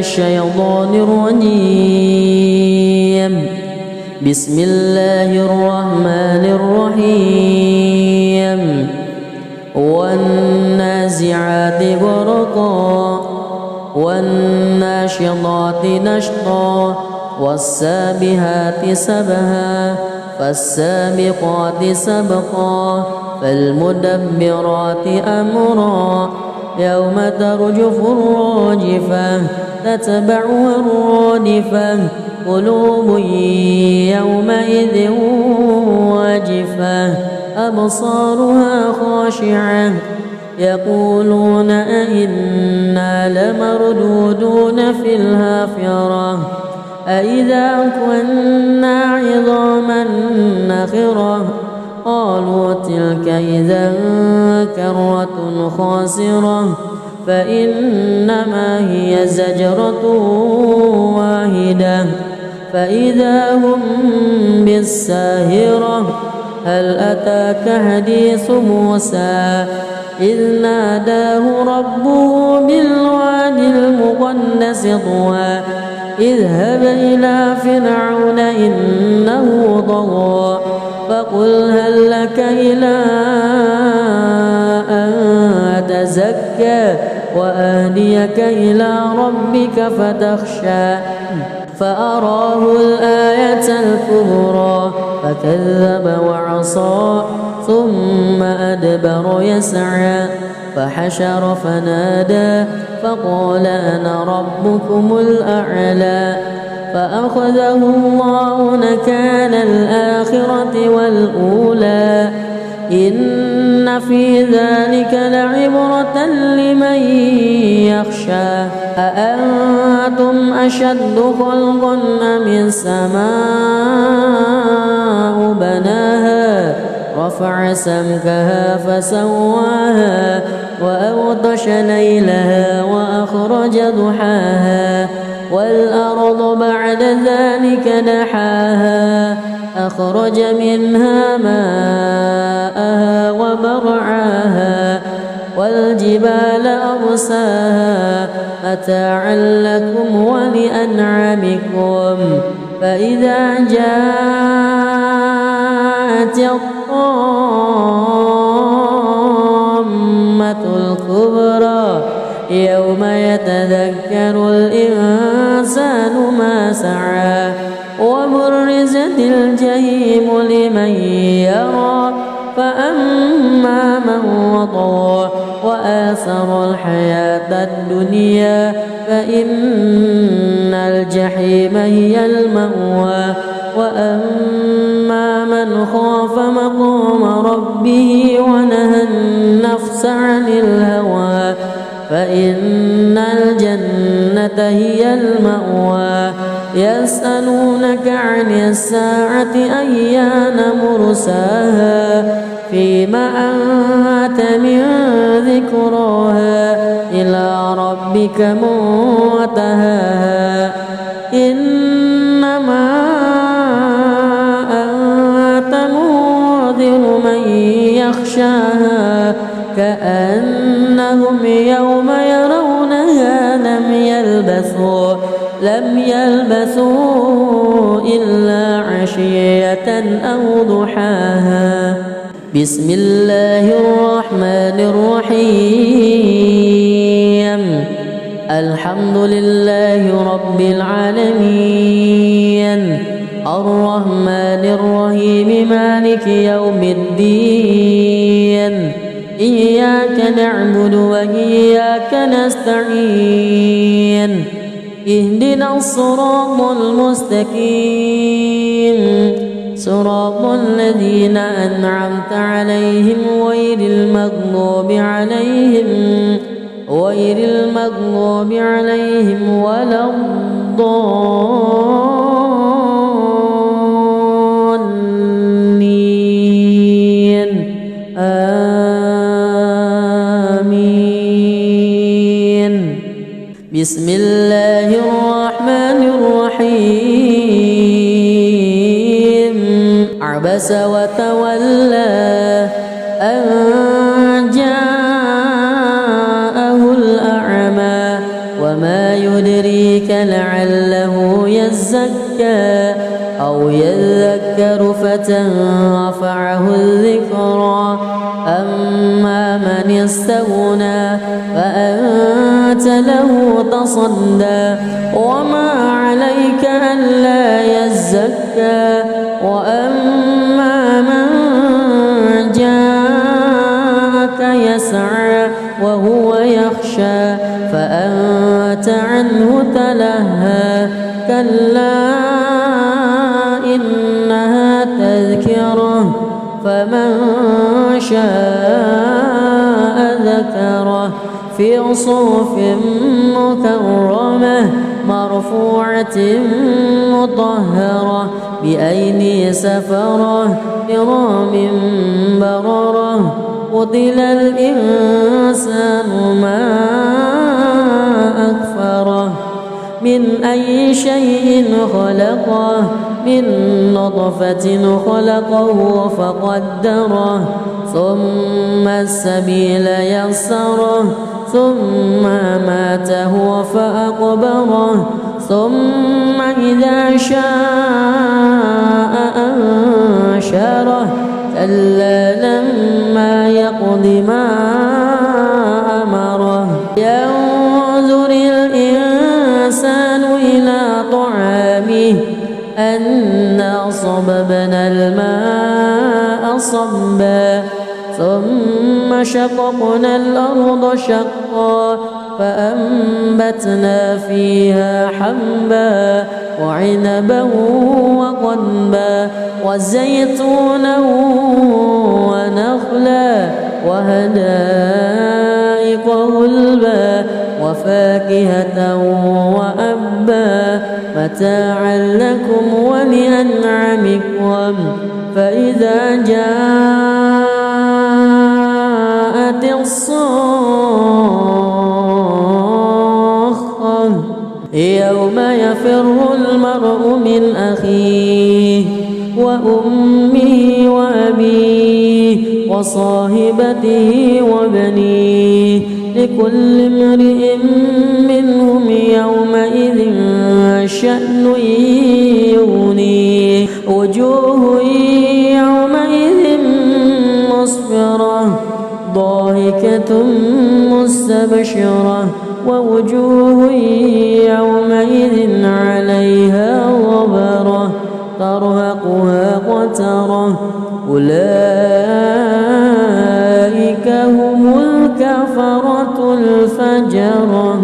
الشيطان الرجيم. بسم الله الرحمن الرحيم. والنازعات غرقا والناشطات نشطا والسابحات سبها فالسابقات سبقا فالمدبرات أمرا يوم ترجف الراجفة تتبعها الرادفة قلوب يومئذ واجفة أبصارها خاشعة يقولون أئنا لمردودون في الحافرة أئذا كنا عظاما نخرة قالوا تلك إذا كرة خاسرة فإنما هي زجرة واحدة فإذا هم بالساهرة هل أتاك حديث موسى إذ ناداه ربه بالواد المقدس طوى اذهب إلى فرعون إنه طغى فقل هل لك إلى أن تزكى وأهديك إلى ربك فتخشى فأراه الآية الكبرى فكذب وعصى ثم أدبر يسعى فحشر فنادى فقال أنا ربكم الأعلى فأخذه الله نكال الآخرة والأولى إن في ذلك لعبرة لمن يخشى أأنتم أشد خلقا أم السماء بناها رفع سمكها فسواها وأغطش ليلها وأخرج ضحاها والأرض بعد ذلك دحاها أخرج منها ماءها ومرعاها والجبال أرساها متاعا لكم ولأنعامكم فإذا جاءت الطامة الكبرى يوم يتذكر الإنسان ما سعى وبرزت الجحيم لمن يرى فأما من وطغى وآثر الحياة الدنيا فإن الجحيم هي المأوى وأما من خاف مقام ربه ونهى النفس عن الهوى فإن الجنة هي المأوى يسألونك عن الساعة أيان مرساها فيما أنت من ذكراها إلى ربك منتهاها إنما أنت منذر من يخشاها كأنهم يوم يرونها لم يلبثوا إلا عشية أو ضحاها. بسم الله الرحمن الرحيم. الحمد لله رب العالمين الرحمن الرحيم مالك يوم الدين إياك نعبد وإياك نستعين اهدنا الصراط المستقيم صراط الذين أنعمت عليهم غير المغضوب عليهم ولا الضالين آمين. بسم الله الرحمن الرحيم. عبس وتولى أن جاءه الأعمى وما يدريك لعله يزكى أو يذكر فتنفعه الذكرى أما من استغنى فأنت له تصدى وما عليك ألا يزكى وأما من جاءك يسعى وهو يخشى فأنت عنه تلهى كلا إنها تذكرة فمن شاء ذكره في صحف مكرمة مرفوعة مطهرة بأيدي سفرة كرام بررة قتل الإنسان ما أكفره من أي شيء خلقه من نطفة خلقه فقدره ثم السبيل يسره ثم أماته فأقبره ثم إذا شاء أنشره كلا لما يقض ما أمره ينظر الإنسان إلى طعامه أنا صببنا الماء صبا ثم شققنا الأرض شقا فأنبتنا فيها حبا وعنبا وقضبا وزيتونا ونخلا وحدائق غلبا وفاكهة وأبا متاعا لكم ولأنعامكم فإذا جاءت الصاخة يوم يفر المرء من أخيه وأمه وأبيه وصاحبته وبنيه لكل امرئ منهم يومئذ شأن يغنيه وجوه يومئذ مسفرة ضاحكة مستبشرة ووجوه يومئذ عليها غبرة ترهقها قترة أولئك هم الكفرة الفجرة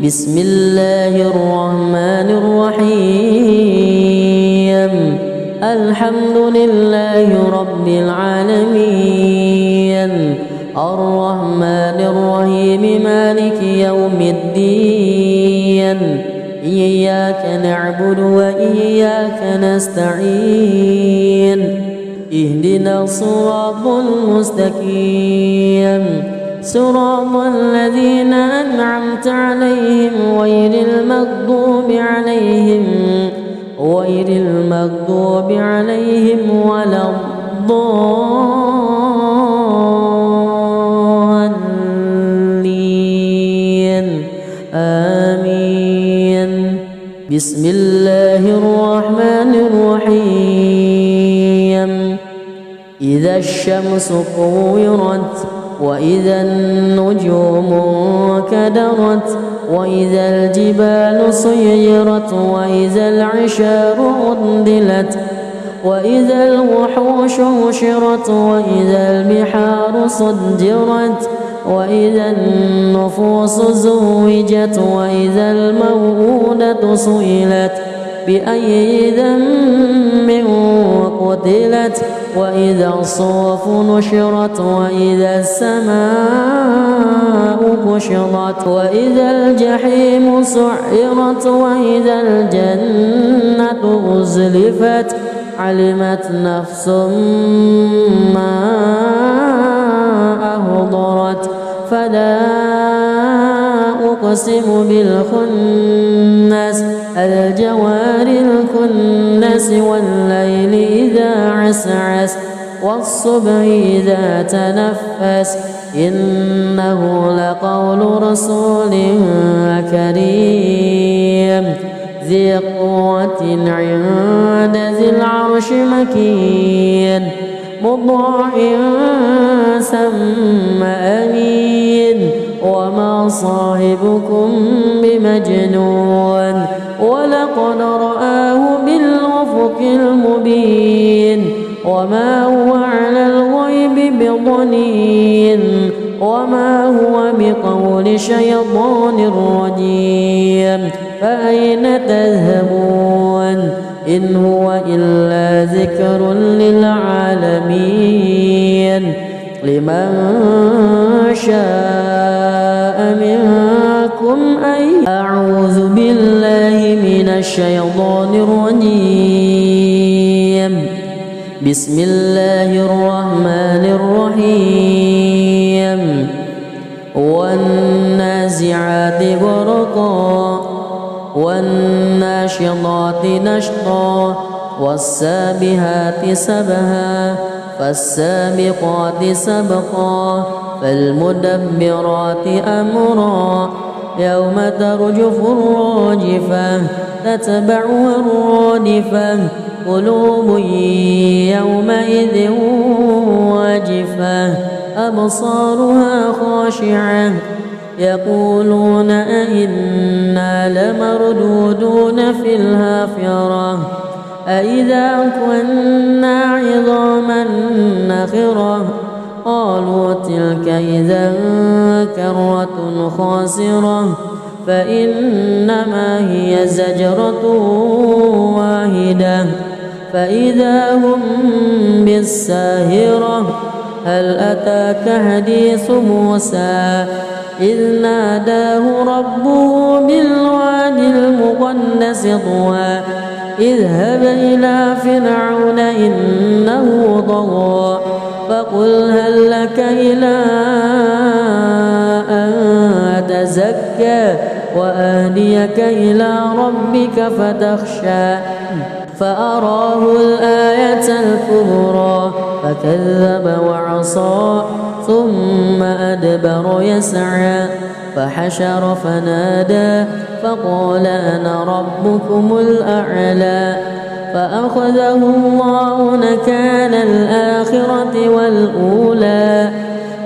بسم الله الرحمن الرحيم الحمد لله رب العالمين الرحمن الرحيم مالك يوم الدين إياك نعبد وإياك نستعين اهدنا الصراط المستقيم صراط الذين أنعمت عليهم غير المغضوب عليهم ولا الضالين آمين بسم الله الرحمن الرحيم إذا الشمس كورت وإذا النجوم انكدرت وإذا الجبال سيرت وإذا العشار عطلت وإذا الوحوش حشرت وإذا البحار سجرت وإذا النفوس زوجت وإذا الموءودة سئلت بأي ذنب قتلت وإذا الصحف نشرت وإذا السماء كشطت وإذا الجحيم سعرت وإذا الجنة أزلفت علمت نفس ما أهضرت فلا أقسم بالخنس الجوار الكنس والليل إذا عسعس والصبح إذا تنفس إنه لقول رسول كريم ذي قوة عند ذي العرش مكين مطاع ثم أمين وما صاحبكم بمجنون ولقد رآه بالأفق المبين وما هو على الغيب بضنين وما هو بقول شيطان رجيم فأين تذهبون إن هو إلا ذكر للعالمين لمن شاء منكم أن أعوذ بالله من الشيطان الرجيم بسم الله الرحمن الرحيم والنازعات غرقا والناشطات نشطا والسابحات سبها فالسابقات سبقا فالمدبرات أمرا يوم ترجف الراجفة تتبعها الرادفة قلوب يومئذ واجفة أبصارها خاشعة يقولون أئنا لمردودون في الحافرة أئذا كنا عظاما نخرة قالوا تلك إذا كرة خاسرة فإنما هي زجرة واحدة فإذا هم بالساهرة هل أتاك حديث موسى إذ ناداه ربه بالواد المقدس طوى اذهب إلى فرعون إنه طغى فقل هل لك إلى أن تزكى وأهديك إلى ربك فتخشى فأراه الآية الكبرى فكذب وعصى ثم أدبر يسعى فحشر فنادى فقال أنا ربكم الأعلى فأخذه الله نكال الآخرة والأولى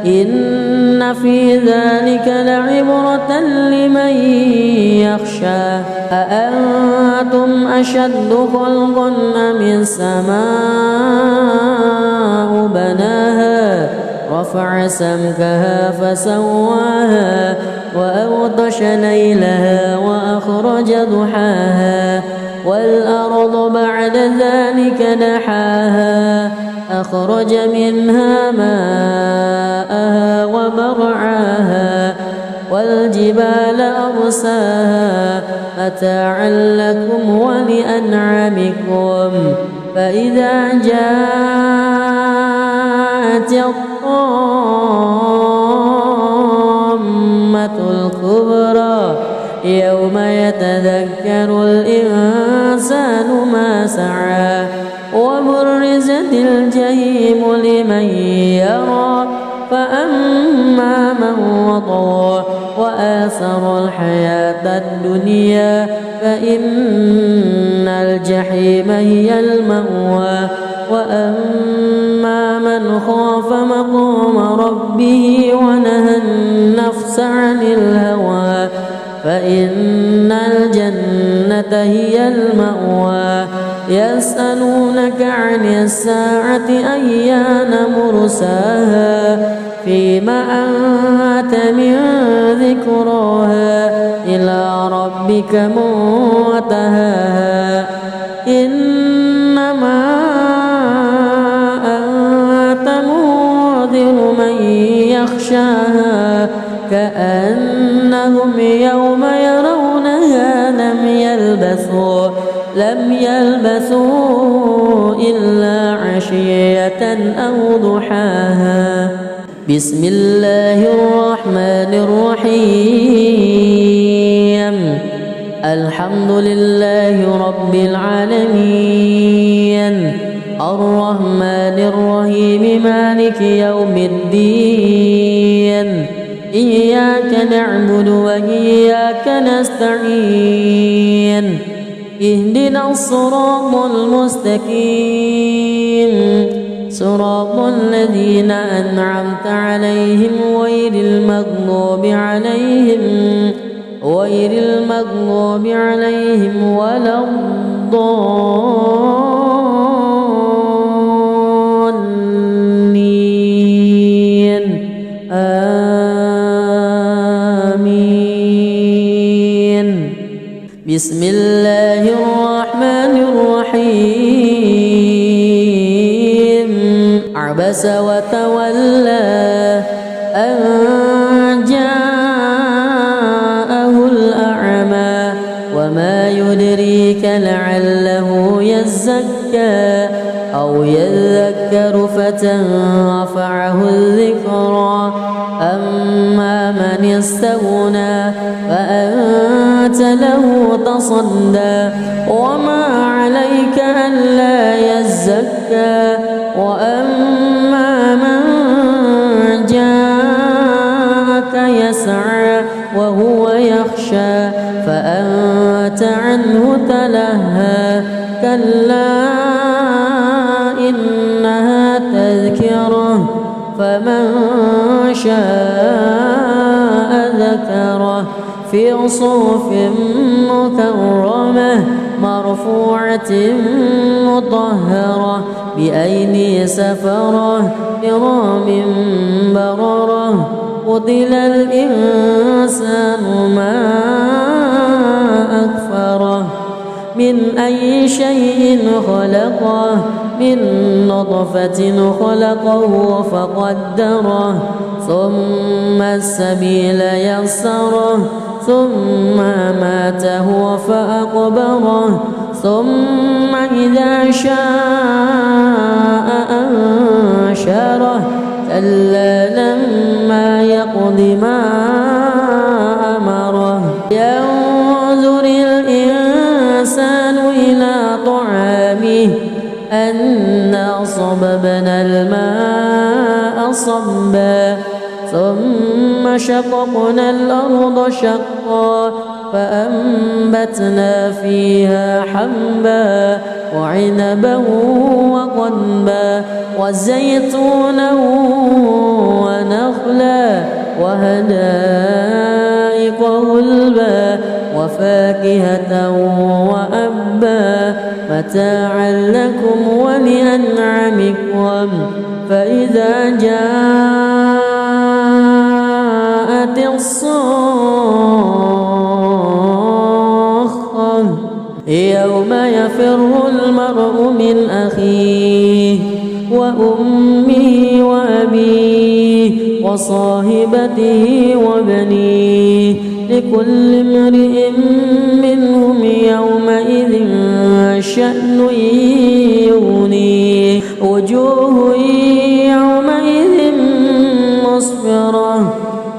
إن في ذلك لعبرة لمن يخشى أأنتم أشد خلقا أم السماء بناها رفع سمكها فسواها وأغطش ليلها وأخرج ضحاها والأرض بعد ذلك دحاها أخرج منها ماءها ومرعاها والجبال أرساها متاعا لكم ولأنعامكم فإذا جاءت الطامة الكبرى يوم يتذكر الإنسان ما سعى وبرزت الجحيم لمن يرى فأما من وطغى وآثر الحياة الدنيا فإن الجحيم هي المأوى وأما من خاف مقام ربه ونهى النفس عن الهوى فإن الجنة هي المأوى يسألونك عن الساعة أيان مرساها فيما أنت من ذكراها إلى ربك منتهاها إنما أنت منذر من يخشاها كأنهم يوم يرونها لم يلبثوا إلا عشية أو ضحاها بسم الله الرحمن الرحيم الحمد لله رب العالمين الرحمن الرحيم مالك يوم الدين إياك نعبد وإياك نستعين اهدنا الصراط المستقيم صراط الذين أنعمت عليهم غير المغضوب عليهم ولا الضالين آمين. بسم الله الرحمن الرحيم عبس وتولى أن جاءه الأعمى وما يدريك لعله يزكى أو يذكر فتنفعه الذكرى أما من استغنى فأنت له تصدى وما عليك ألا يزكى وأما من جاءك يسعى وهو يخشى فأنت عنه تلهى كلا إنها تذكرة فمن شاء ذكره في صحف مكرمة مرفوعة مطهرة بأيدي سفرة كرام بررة قتل الإنسان ما أكفره من أي شيء خلقه من نطفة خلقه فقدره ثم السبيل يسره ثم ماته فأقبره ثم إذا شاء أنشره كلا لما يقض ما أمره ينظر الإنسان إلى طعامه أنا صببنا الماء صبا ثم شققنا الأرض شقا فأنبتنا فيها حبا وعنبا وقضبا وزيتونا ونخلا وحدائق غلبا وفاكهة وأبا متاعا لكم ولأنعامكم فإذا جاءت الصاخة يوم يفر المرء من أخيه وأمه وأبيه وصاحبته وبنيه لكل امرئ منهم يومئذ شأن يغنيه وجوه يومئذ مسفرة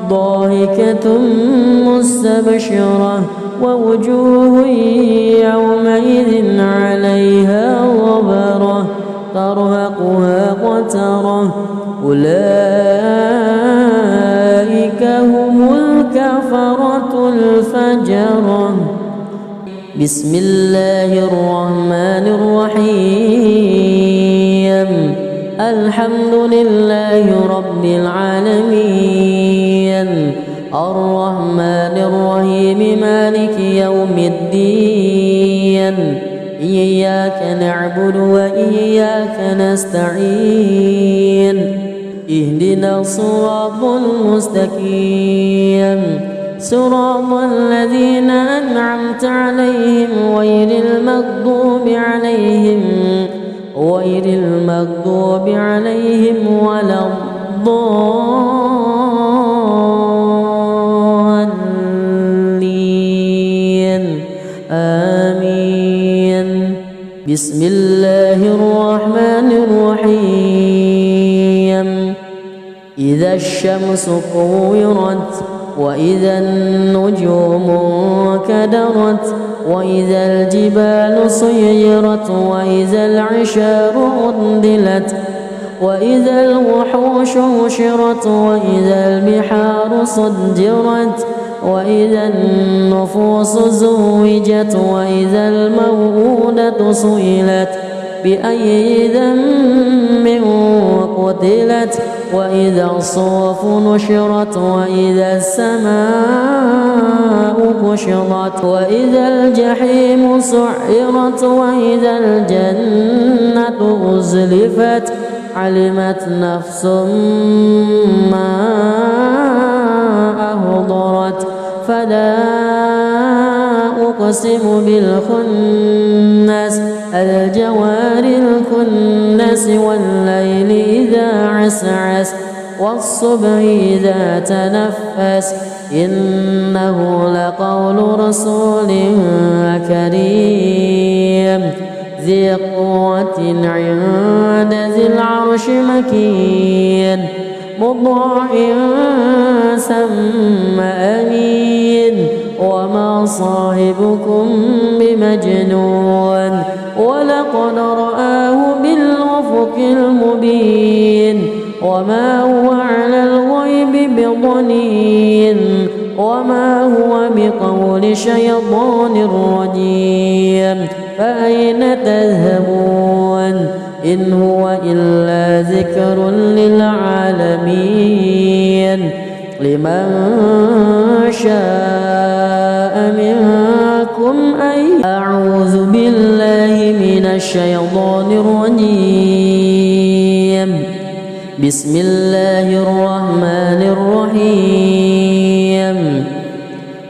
ضاحكة مستبشرة ووجوه يومئذ عليها غبرة ترهقها قترة أولئك هم الكفرة الفجرة. بسم الله الرحمن الرحيم الحمد لله رب العالمين الرحمن الرحيم مالك يوم الدين إياك نعبد وإياك نستعين اهدنا الصراط المستقيم صراط الذين أنعمت عليهم غير المغضوب عليهم ولا الضالين آمين. بسم الله الرحمن الرحيم إذا الشمس كورت وإذا النجوم كدرت وإذا الجبال سيرت وإذا العشار عطلت وإذا الوحوش حشرت وإذا البحار سجرت وإذا النفوس زوجت وإذا الموءودة سئلت بأي ذنب قتلت وإذا الصحف نشرت وإذا السماء كشطت وإذا الجحيم سعرت وإذا الجنة أزلفت علمت نفس ما أهضرت فلا أقسم بالخنس الجوار الكنس والليل إذا عسعس والصبح إذا تنفس إنه لقول رسول كريم ذي قوة عند ذي العرش مكين مطاع ثم أمين وما صاحبكم بمجنون ولقد رآه بالأفق المبين وما هو على الغيب بضنين وما هو بقول شيطان رجيم فأين تذهبون إن هو إلا ذكر للعالمين لمن شاء منكم أن أعوذ بالله من الشيطان الرجيم بسم الله الرحمن الرحيم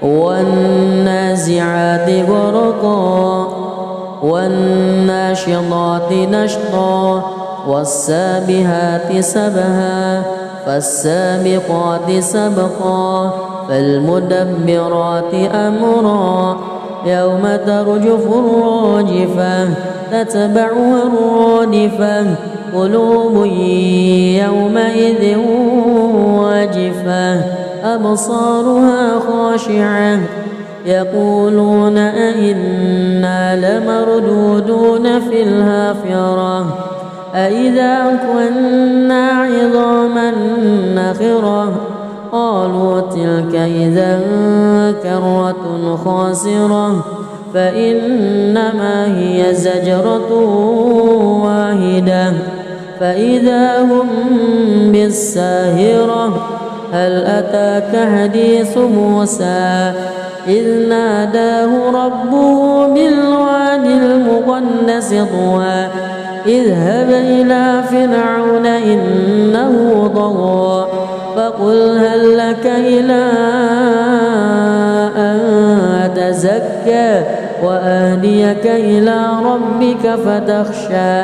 والنازعات غرقا والناشطات نشطا والسابحات سبها فالسابقات سبقا فالمدبرات أمرا يوم ترجف الراجفة تتبعها الرادفة قلوب يومئذ واجفة أبصارها خاشعة يقولون أئنا لمردودون في الحافرة أئذا كنا عظاما نخرة قالوا تلك إذا كرة خاسرة فإنما هي زجرة واحدة فإذا هم بالساهرة هل أتاك حديث موسى إذ ناداه ربه بالواد المقدس طوى اذهب إلى فرعون إنه طغى فقل هل لك إلى أن تزكى وأهديك إلى ربك فتخشى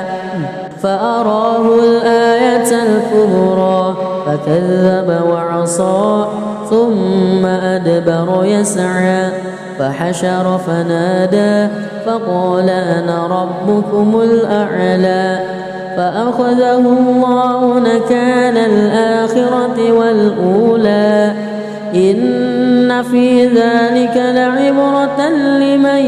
فأراه الآية الكبرى فكذب وعصى ثم أدبر يسعى فحشر فنادى فقال أنا ربكم الأعلى فأخذه الله نكال الآخرة والأولى إن في ذلك لعبرة لمن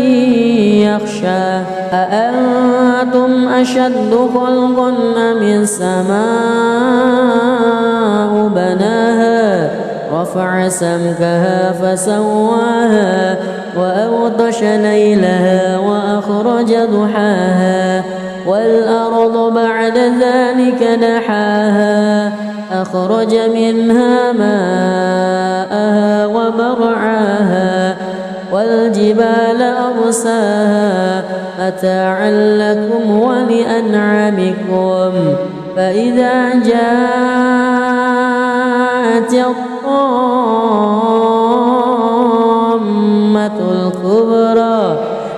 يخشى أأنتم أشد خلقا أم السماء بناها رفع سمكها فسواها وأغطش ليلها وأخرج ضحاها والأرض بعد ذلك دحاها أخرج منها ماءها ومرعاها والجبال أرساها متاعا لكم ولأنعامكم فإذا جاءت الطامة الكبرى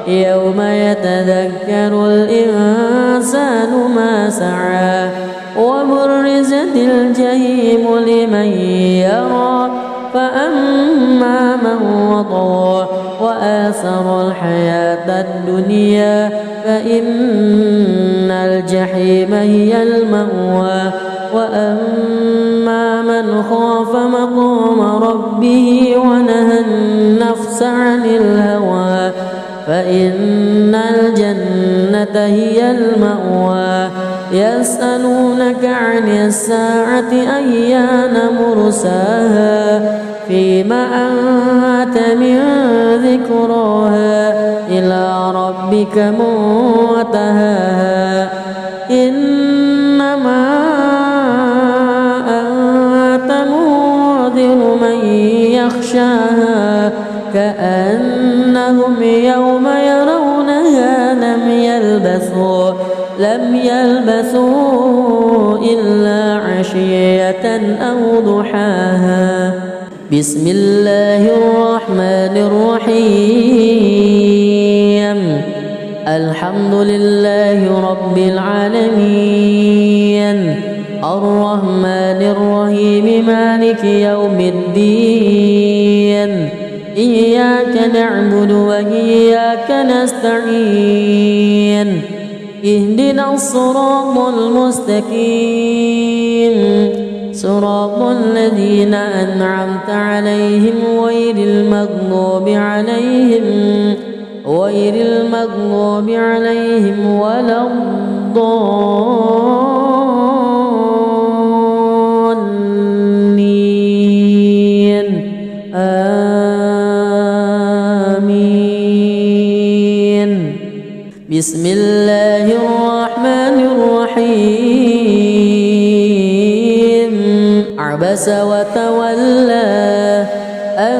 يوم يتذكر الإنسان ما سعى وبرزت الجحيم لمن يرى فأما من وطغى وآثر الحياة الدنيا فإن الجحيم هي المأوى وأما من خاف مقام ربه ونهى النفس عن الهوى فإن الجنة هي المأوى يسألونك عن الساعة أيان مرساها فيما أنت من ذكراها إلى ربك منتهاها إنما أنت منذر من يخشاها كأنهم يوم يرونها لم يلبثوا إلا عشية أو ضحاها. بسم الله الرحمن الرحيم الحمد لله رب العالمين الرحمن الرحيم مالك يوم الدين إياك نعبد وإياك نستعين اهدنا الصراط المستقيم صراط الذين أنعمت عليهم غير المغضوب عليهم ولا الضالين آمين. بسم الله الرحمن الرحيم عبس وتولى أن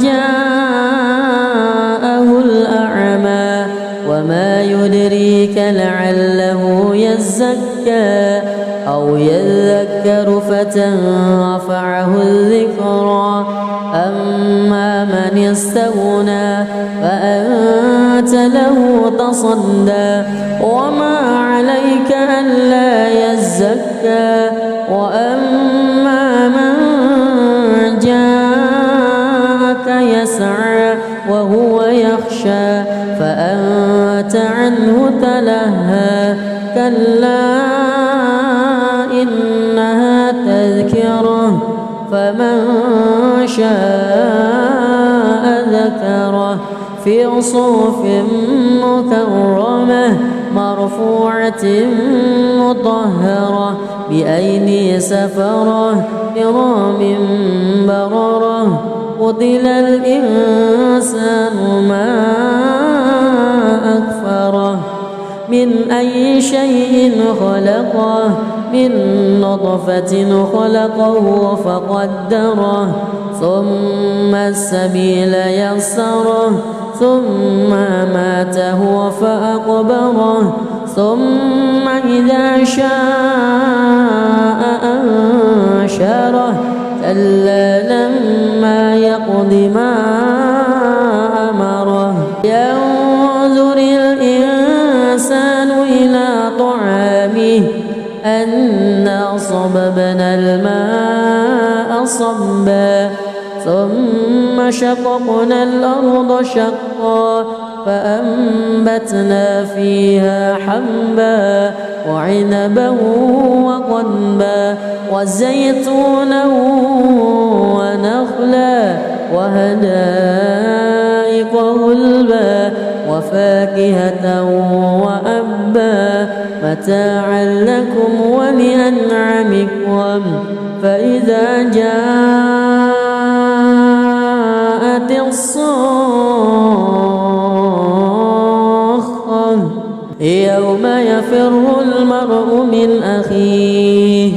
جاءه الأعمى وما يدريك لعله يزكى أو يذكر فتنفعه الذكرى أما من استغنى فأنت له تصدى وما عليك ألا يزكى وأما من جاءك يسعى وهو يخشى فأنت عنه تلهى كلا إنها تذكرة فمن شاء ذكره في صحف مكرمة مرفوعة مطهرة بأيدي سفرة كرام بررة قتل الإنسان ما أكفره من أي شيء خلقه من نطفة خلقه فقدره ثم السبيل يسره ثم ماته فأقبره ثم إذا شاء أنشره كلا لما يقض ما أمره ينظر الإنسان إلى طعامه أنا صببنا الماء صبا ثم شققنا الأرض شقا فأنبتنا فيها حبا وعنبا وقضبا وزيتونا ونخلا وحدائق غلبا وفاكهة وأبا متاعا لكم ولأنعامكم فإذا جاءت الصاخة يوم يفر المرء من أخيه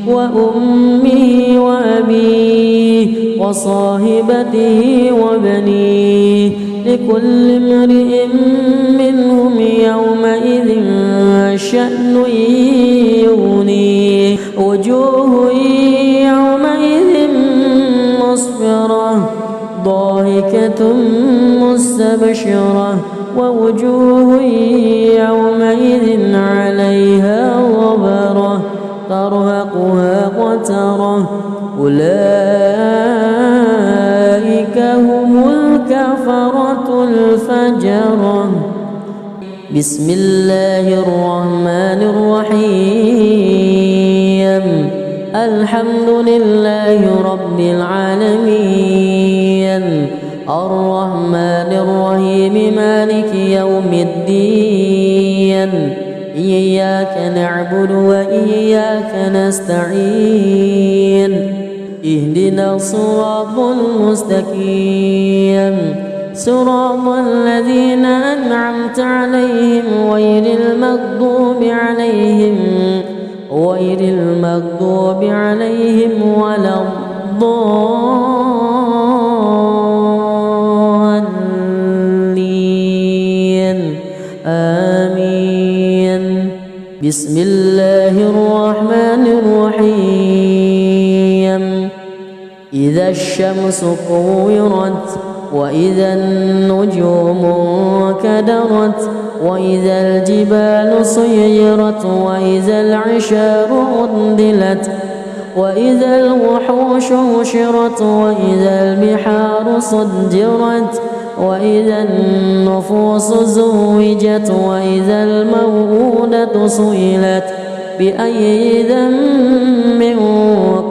وأمه وأبيه وصاحبته وبنيه لكل امرئ منهم يومئذ شأن يغنيه وجوه يومئذ مسفرة ضاحكة مستبشرة ووجوه يومئذ عليها غبرة ترهقها قترة أولئك هم الكفرة الفجرة. بسم الله الرحمن الرحيم الحمد لله رب العالمين الرحمن الرحيم مالك يوم الدين إياك نعبد وإياك نستعين اهدنا الصراط المستقيم صراط الذين أنعمت عليهم غير المغضوب عليهم ولا الضالين آمين. بسم الله الرحمن الرحيم إذا الشمس كورت وإذا النجوم انكدرت وإذا الجبال سيرت وإذا العشار عطلت وإذا الوحوش حشرت وإذا البحار سجرت وإذا النفوس زوجت وإذا الموءودة سئلت بأي ذنب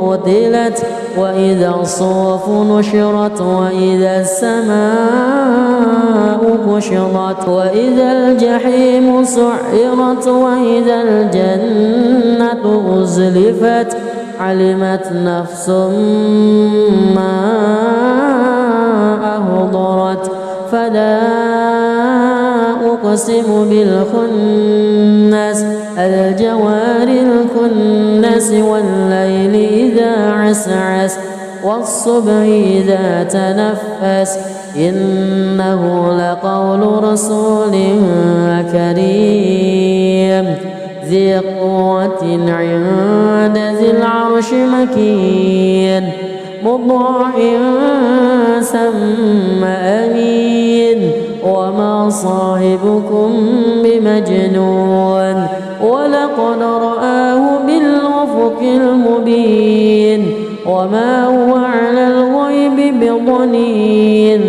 قتلت وإذا الصحف نشرت وإذا السماء كشطت وإذا الجحيم سعرت وإذا الجنة أزلفت علمت نفس ما أحضرت فلا أقسم بالخنس الجوار الكنس والليل إذا عسعس والصبح إذا تنفس إنه لقول رسول كريم ذي قوة عند ذي العرش مكين مطاع ثم أمين وما صاحبكم بمجنون ولقد رآه بالأفق المبين وما هو على الغيب بضنين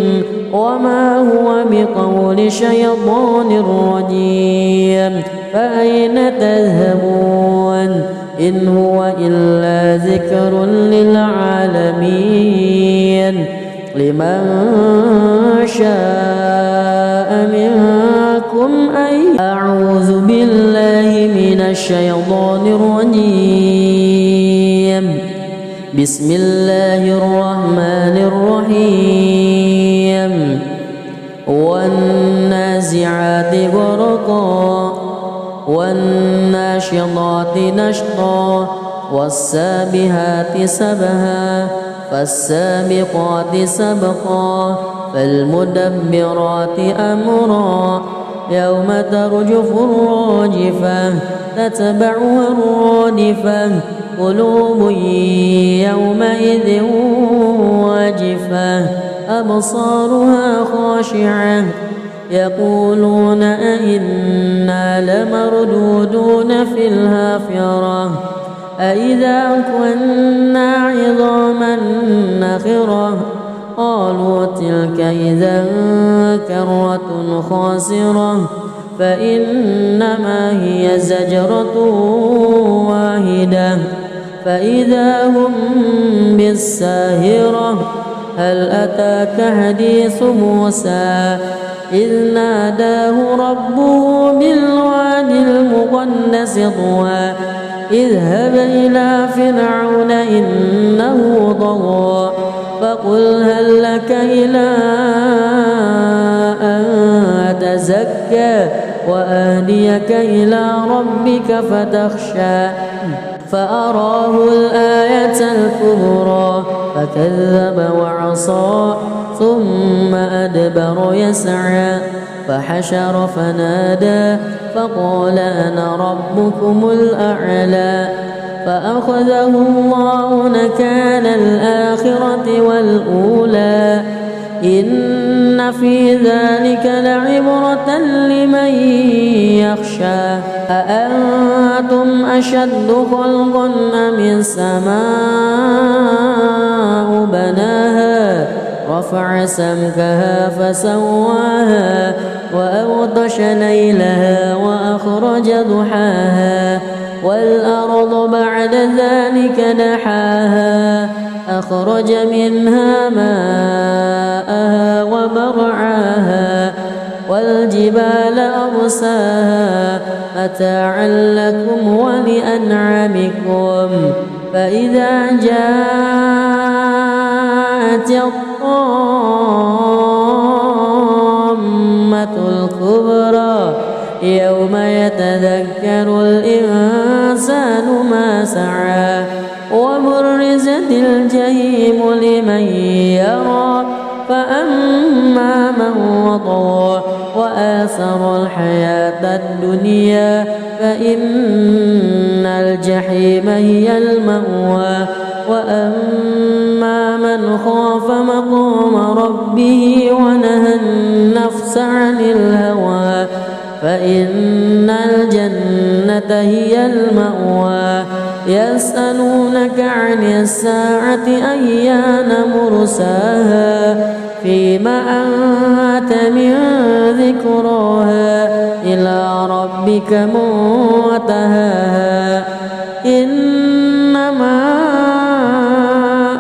وما هو بقول شيطان رجيم فأين تذهبون إن هو إلا ذكر للعالمين لمن شاء منكم أن أعوذ بالله من الشيطان الرجيم بسم الله الرحمن الرحيم والنازعات غرقا والناشطات نشطا والسابحات سبها فالسابقات سبقا فالمدبرات أمرا يوم ترجف الراجفة تتبعها الرادفة قلوب يومئذ واجفة أبصارها خاشعة يقولون أئنا لمردودون في الحافرة أئذا كنا عظاما نخرة قالوا تلك إذا كرة خاسرة فإنما هي زجرة واحدة فإذا هم بالساهرة هل أتاك حديث موسى إذ ناداه ربه بالوادي المقدس طوى اذهب إلى فرعون إنه طغى فقل هل لك إلى أن تزكى وأهديك إلى ربك فتخشى فأراه الآية الكبرى فكذب وعصى ثم أدبر يسعى فحشر فنادى فقال أنا ربكم الأعلى فأخذه الله نكال الآخرة والأولى إن في ذلك لعبرة لمن يخشى أأنتم أشد خلقا أم السماء بناها رفع سمكها فسواها وأغطش ليلها وأخرج ضحاها والأرض بعد ذلك دحاها أخرج منها ماءها ومرعاها والجبال أرساها متاعا لكم ولأنعامكم فإذا جاءت الطامة الكبرى يوم يتذكر الإنسان ما سعى وبرزت الجحيم لمن يرى فأما من وطغى وآثر الحياة الدنيا فإن الجحيم هي المأوى وأما من خاف مقام ربه ونهى النفس عن الهوى فإن الجنة هي المأوى يسألونك عن الساعة أيان مرساها فيما أنت من ذكراها إلى ربك منتهاها إنما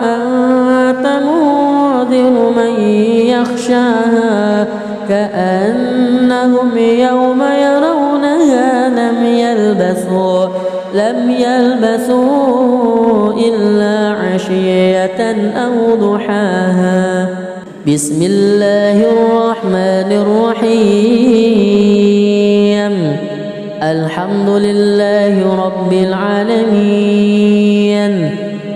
أنت منذر من يخشاها كأنهم يوم يرونها لم يلبثوا إلا عشية أو ضحاها بسم الله الرحمن الرحيم الحمد لله رب العالمين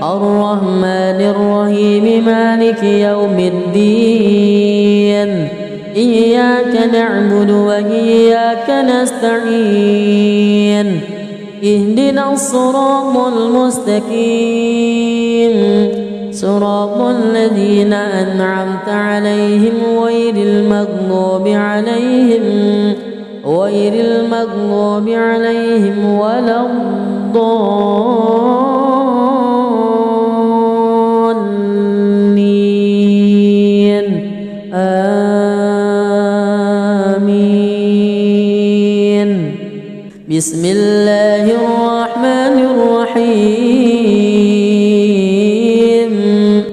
الرحمن الرحيم مالك يوم الدين إياك نعبد وإياك نستعين اهدنا الصراط المستقيم صراط الذين أنعمت عليهم غير المغضوب عليهم ولا الضالين آمين بسم الله الرحمن الرحيم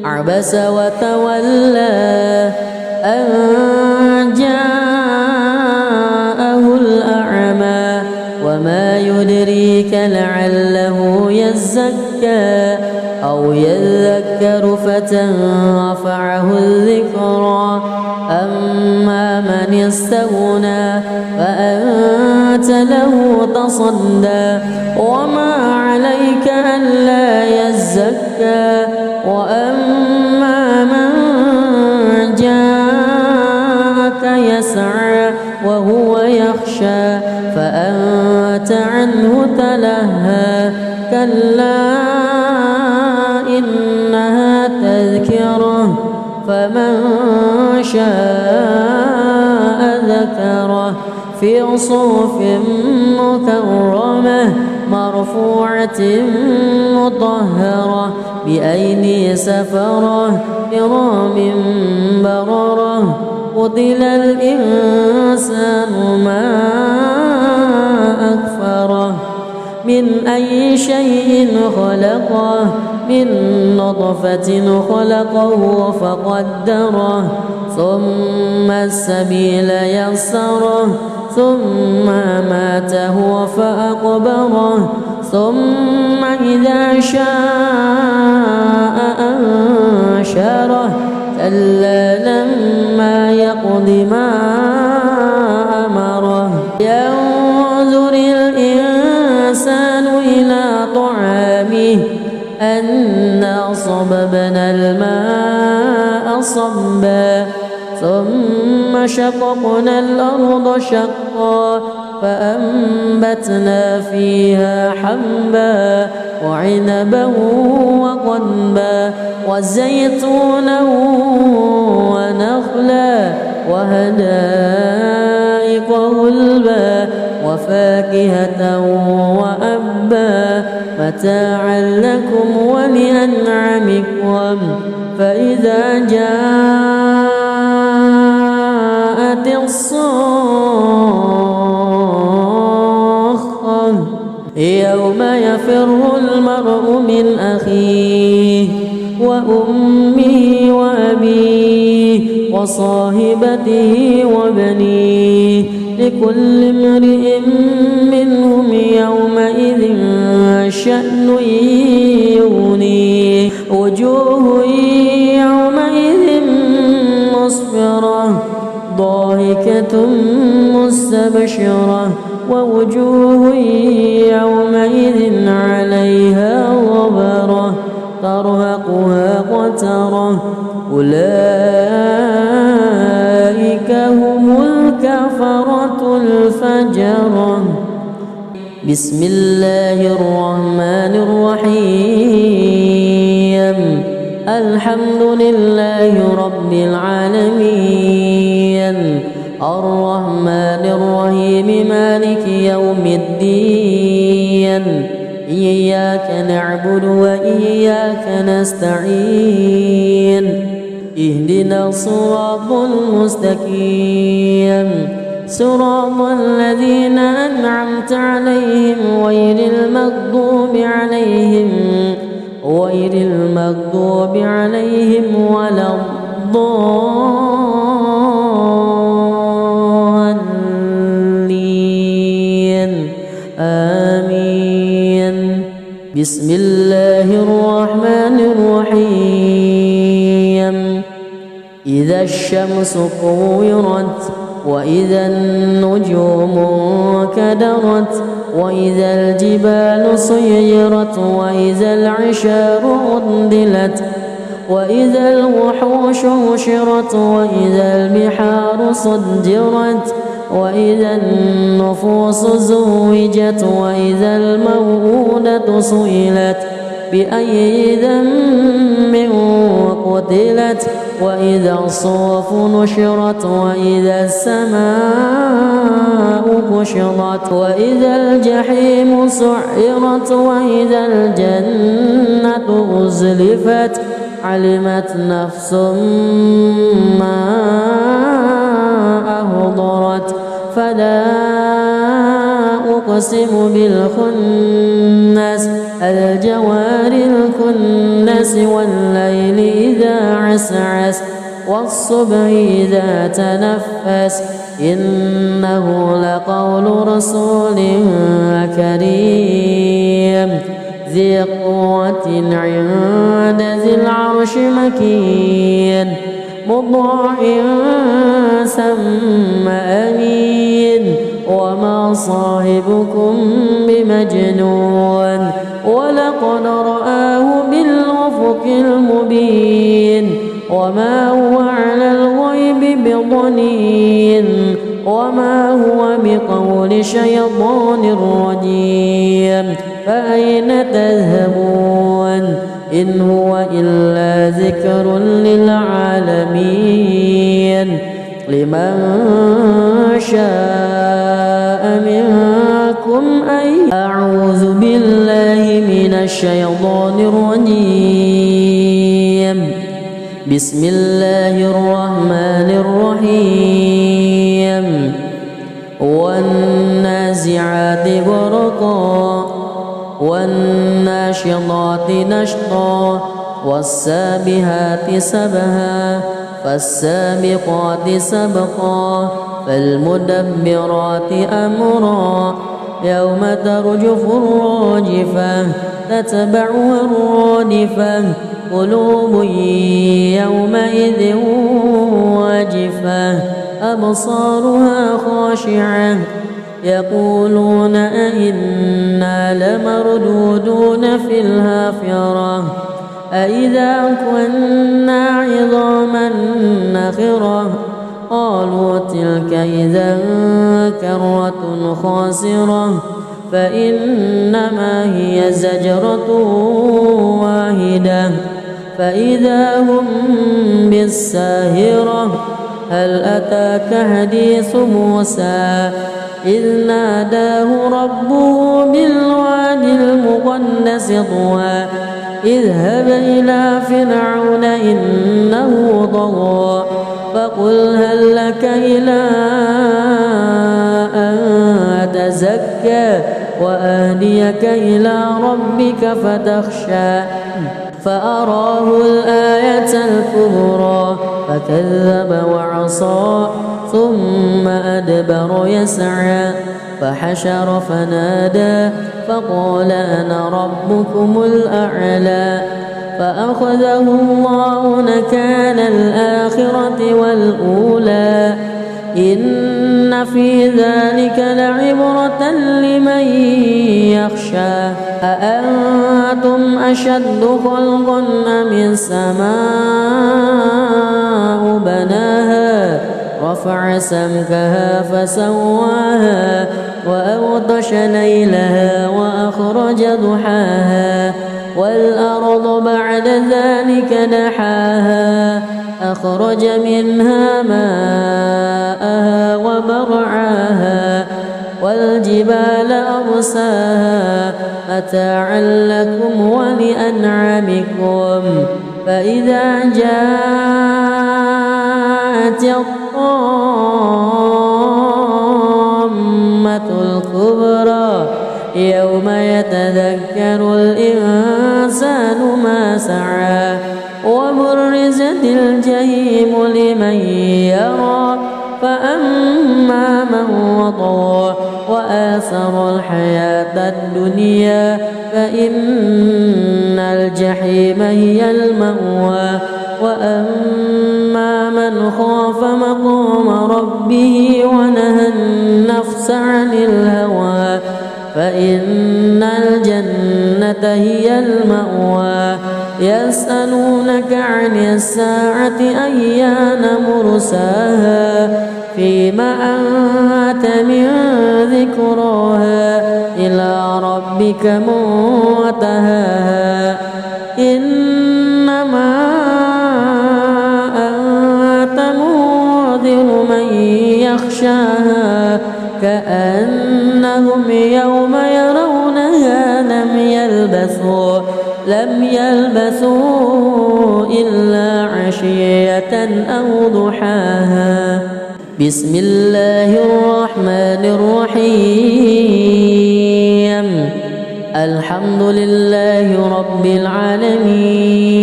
عبس وتولى أن جاءه الأعمى وما يدريك لعله يزكى أو يذكر فتنفعه الذكرى أما من استغنى فأنت له تصدى وما عليك ألا يزكى وأما من جاءك يسعى وهو يخشى فأنت عنه تلهى كلا إنها تذكرة فمن شاء ذكره في صحف مكرمة مرفوعة مطهرة بأيدي سفرة كرام بررة قتل الإنسان ما أكفره من أي شيء خلقه من نطفة خلقه فقدره ثم السبيل يسره ثم ماته فأقبره ثم إذا شاء أنشره كلا لما يقض ما أمره ينظر الإنسان إلى طعامه أنا صببنا الماء صبا ثم شققنا الأرض شقا فأنبتنا فيها حبا وعنبا وقضبا وزيتونا ونخلا وحدائق غلبا وفاكهة وأبا متاعا لكم ولأنعامكم فإذا جاءت الصاخة يوم يفر المرء من أخيه وأمه وأبيه وصاحبته وبنيه لكل امرئ منهم يومئذ شأن يغنيه وجوه يومئذ مسفرة ضاحكة مستبشرة ووجوه يومئذ عليها غبرة ترهقها قترة أولئك هم الكفرة الفجرة. بسم الله الرحمن الرحيم الحمد لله رب العالمين الرحمن الرحيم مالك يوم الدين إياك نعبد وإياك نستعين اهدنا الصراط المستقيم صراط الذين أنعمت عليهم غير المغضوب عليهم ولا الضالين آمين. بسم الله الرحمن الرحيم إذا الشمس كورت وإذا النجوم انكدرت وإذا الجبال سيرت وإذا العشار عطلت وإذا الوحوش حشرت وإذا البحار سجرت وإذا النفوس زوجت وإذا الموءودة سئلت بأي ذنب قتلت وإذا الصحف نشرت وإذا السماء كشطت وإذا الجحيم سعرت وإذا الجنة أزلفت علمت نفس ما أحضرت فلا أقسم بالخنس الجوار الكنس والليل إذا عسعس والصبح إذا تنفس إنه لقول رسول كريم ذي قوة عند ذي العرش مكين مطاع ثم أمين وما صاحبكم بمجنون ولقد رآه بالأفق المبين وما هو على الغيب بضنين وما هو بقول شيطان رجيم فأين تذهبون إن هو إلا ذكر للعالمين لمن شاء منكم أن أعوذ بالله من الشيطان الرجيم بسم الله الرحمن الرحيم والنازعات غرقا والناشطات نشطا والسابحات سبها فالسابقات سبقا فالمدبرات أمرا يوم ترجف الراجفة تتبعها الرادفة قلوب يومئذ واجفة أبصارها خاشعة يقولون أئنا لمردودون في الحافرة أئذا كنا عظاما نخرة قالوا تلك إذا كرة خاسرة فإنما هي زجرة واحدة فإذا هم بالساهرة هل أتاك حديث موسى إذ ناداه ربه بالوادي المقدس طوى اذهب إلى فرعون إنه طغى فقل هل لك إلى أن تزكى وأهديك إلى ربك فتخشى فأراه الآية الكبرى فكذب وعصى ثم أدبر يسعى فحشر فنادى فقال أنا ربكم الأعلى فأخذه الله نكال الآخرة والأولى إن في ذلك لعبرة لمن يخشى أأنتم أشد خلقا أم السماء بناها رفع سمكها فسواها وأغطش ليلها وأخرج ضحاها والأرض بعد ذلك دحاها أخرج منها ماءها ومرعاها والجبال أرساها متاعا لكم ولأنعامكم فإذا جاءت الطامة الكبرى يوم يتذكر الإنسان ما سعى وبرزت الجحيم لمن يرى فأما من وطغى وآثر الحياة الدنيا فإن الجحيم هي المأوى وأما من خاف مقام ربه ونهى النفس عن الهوى فإن الجنة هي المأوى يسألونك عن الساعة أيان مرساها فيما أنت من ذكراها إلى ربك منتهاها إنما أنت منذر من يخشاها كأنهم يوم يرونها لم يلبثوا إلا عشية أو ضحاها بسم الله الرحمن الرحيم الحمد لله رب العالمين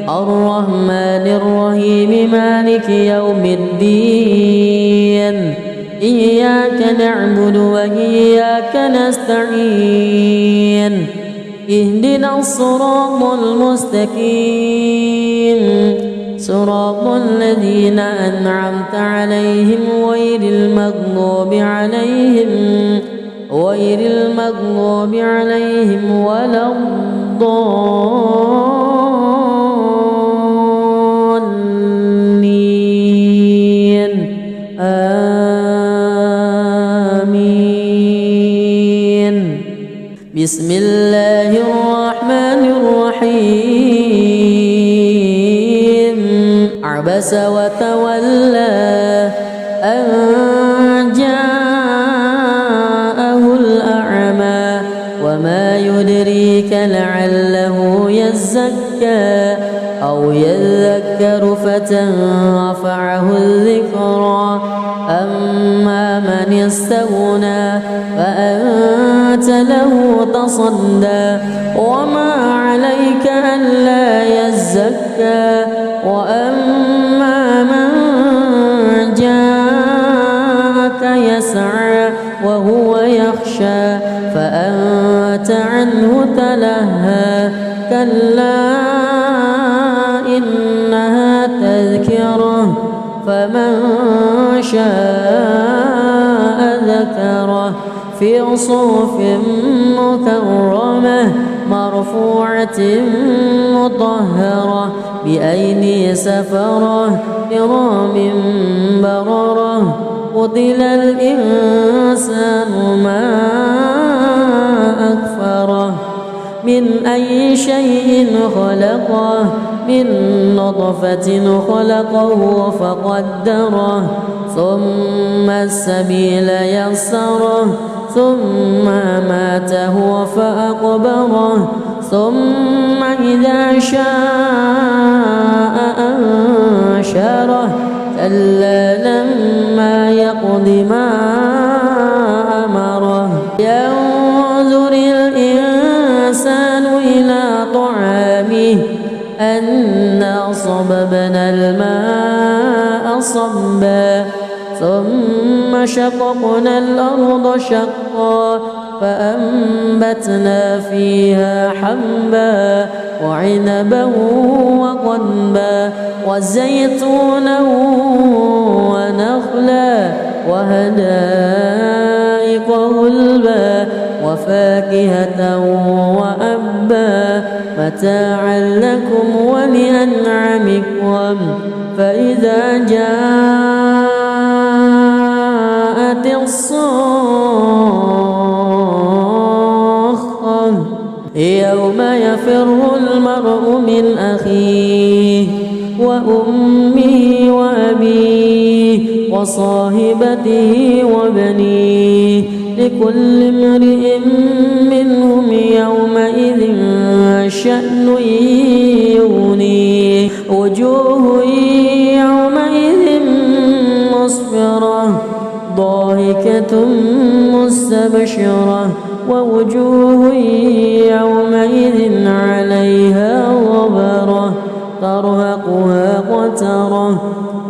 الرحمن الرحيم مالك يوم الدين إياك نعبد وإياك نستعين اهدنا الصراط المستقيم صراط الذين أنعمت عليهم غير المغضوب عليهم ولا الضالين آمين بسم الله الرحمن الرحيم عبس وتولى أن جاءه الأعمى وما يدريك لعله يزكى أو يذكر فتنفعه الذكرى أما من استغنى فأنت له تصدى وما عليك ألا يزكى وأما من جاءك يسعى وهو يخشى فأنت عنه تلهى كلا إنها تذكرة فمن شاء ذكره في صحف مكرمة مرفوعة مطهرة بأيدي سفرة كرام بررة قتل الإنسان ما أكفره من أي شيء خلقه من نطفة خلقه فقدره ثم السبيل يسره ثم ماته فأقبره ثم إذا شاء أنشره كلا لما يقض ما أمره ينظر الإنسان إلى طعامه صبا ثم شققنا الأرض شقا فأنبتنا فيها حبا وعنبا وقضبا وزيتونا ونخلا وحدائق غلبا وفاكهة وأبا متاعا لكم ولأنعامكم فإذا جاءت الصاخة يوم يفر المرء من أخيه وأمه وأبيه وصاحبته وبنيه لكل امرئ منهم يومئذ شأن يغنيه وجوه يومئذ مسفرة ضاحكة مستبشرة ووجوه يومئذ عليها غبرة ترهقها قترة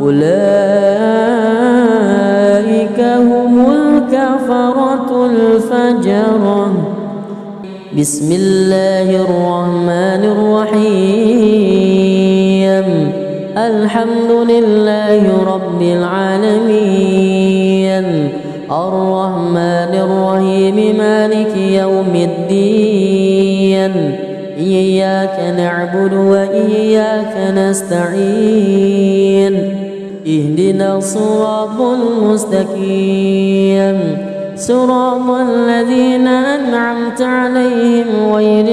أولئك هم الكفرة الفجرة. بسم الله الرحمن الرحيم الحمد لله رب العالمين الرحمن الرحيم مالك يوم الدين إياك نعبد وإياك نستعين اهدنا الصراط المستقيم صراط الذين أنعمت عليهم غير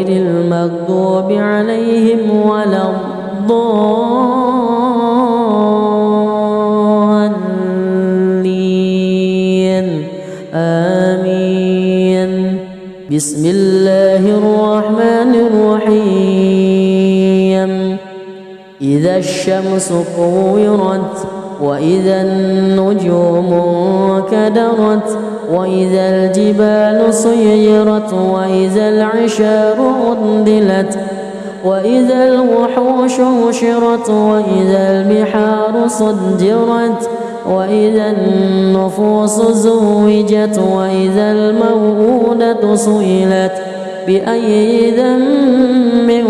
المغضوب عليهم ولا الضالين آمين. بسم الله الرحمن الرحيم إذا الشمس كورت وإذا النجوم انكدرت وإذا الجبال سيرت وإذا العشار عطلت وإذا الوحوش حشرت وإذا البحار سجرت وإذا النفوس زوجت وإذا الموءودة سئلت بأي ذنب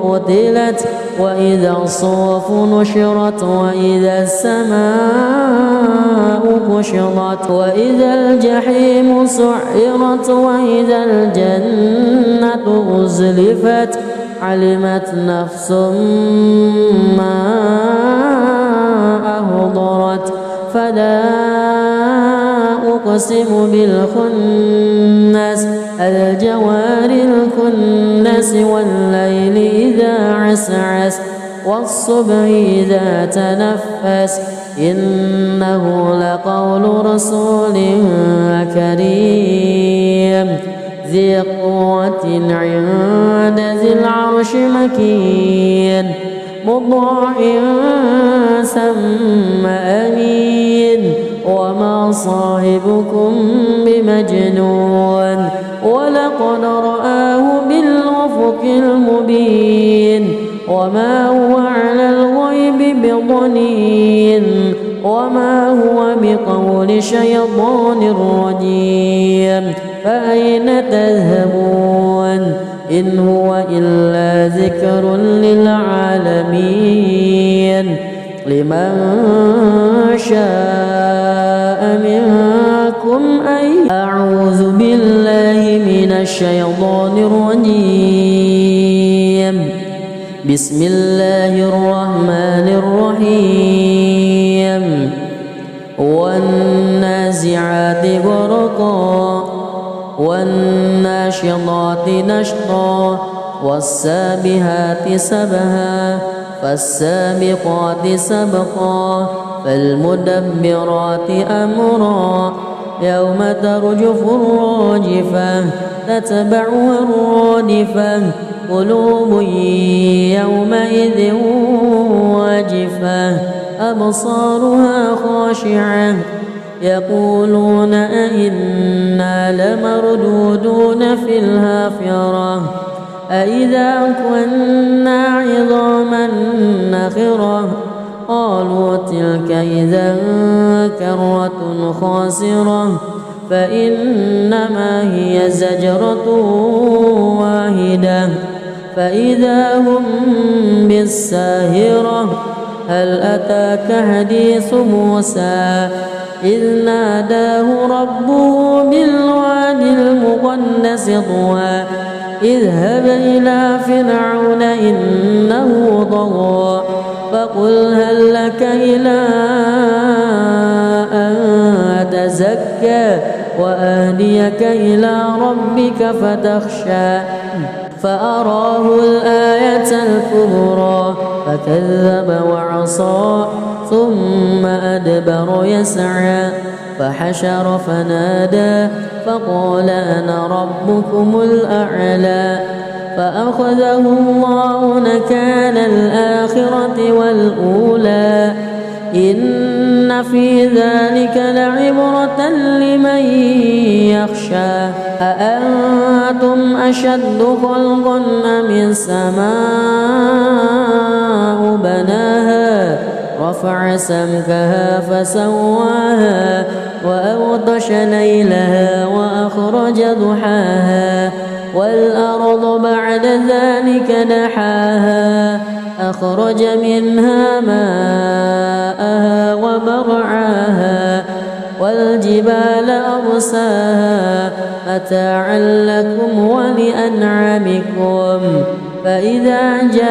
قتلت وإذا الصحف نشرت وإذا السماء كشطت وإذا الجحيم سعرت وإذا الجنة أزلفت علمت نفس ما أهضرت فلا أقسم بالخنس الجوار الكنس والليل إذا عسعس والصبح إذا تنفس إنه لقول رسول كريم ذي قوة عند ذي العرش مكين مطاع ثم أمين وما صاحبكم بمجنون ولقد رآه بالأفق المبين وما هو على الغيب بضنين وما هو بقول شيطان رجيم فأين تذهبون إن هو إلا ذكر للعالمين لمن شاء منكم أن أعوذ بالله من الشيطان الرجيم بسم الله الرحمن الرحيم والنازعات غرقا والناشطات نشطا والسابحات سبها فالسابقات سبقا فالمدبرات أمرا يوم ترجف الراجفة تتبعها الرادفة قلوب يومئذ واجفة أبصارها خاشعة يقولون أئنا لمردودون في الحافرة أإذا كنا عظاما نخرة قالوا تلك إذا كرة خاسرة فإنما هي زجرة واحدة فإذا هم بالساهرة هل أتاك حديث موسى إذ ناداه ربه بالواد المقدس طوى اذهب إلى فرعون إنه طغى فقل هل لك إلى أن تزكى وأهديك إلى ربك فتخشى فأراه الآية الكبرى فكذب وعصى ثم أدبر يسعى فحشر فنادى فقال أنا ربكم الأعلى فأخذه الله نكال الآخرة والأولى إن في ذلك لعبرة لمن يخشى أأنتم أشد خلقا أم السماء بناها رفع سمكها فسواها وأغطش ليلها وأخرج ضحاها والأرض بعد ذلك دحاها أخرج منها ماءها ومرعاها والجبال أرساها متاعا لكم ولأنعامكم فإذا جاءت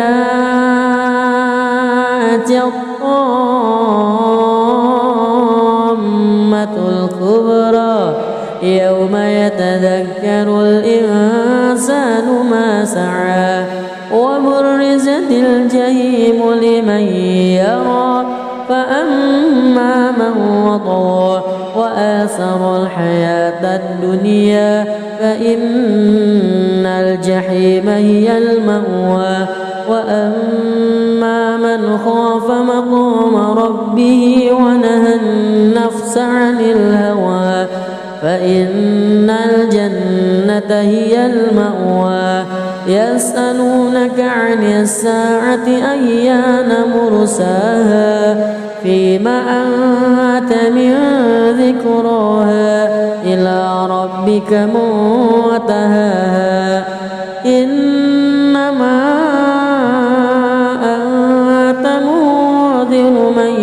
الطامة الكبرى يوم يتذكر الإنسان ما سعى وبرزت الجحيم لمن يرى فأما من وطغى وآثر الحياة الدنيا فإن الجحيم هي المأوى وأما من خاف مقام ربه ونهى النفس عن الهوى فإن الجنة هي المأوى يسألونك عن الساعة أيان مرساها فيما أنت من ذكراها إلى ربك منتهاها إنما أنت منذر من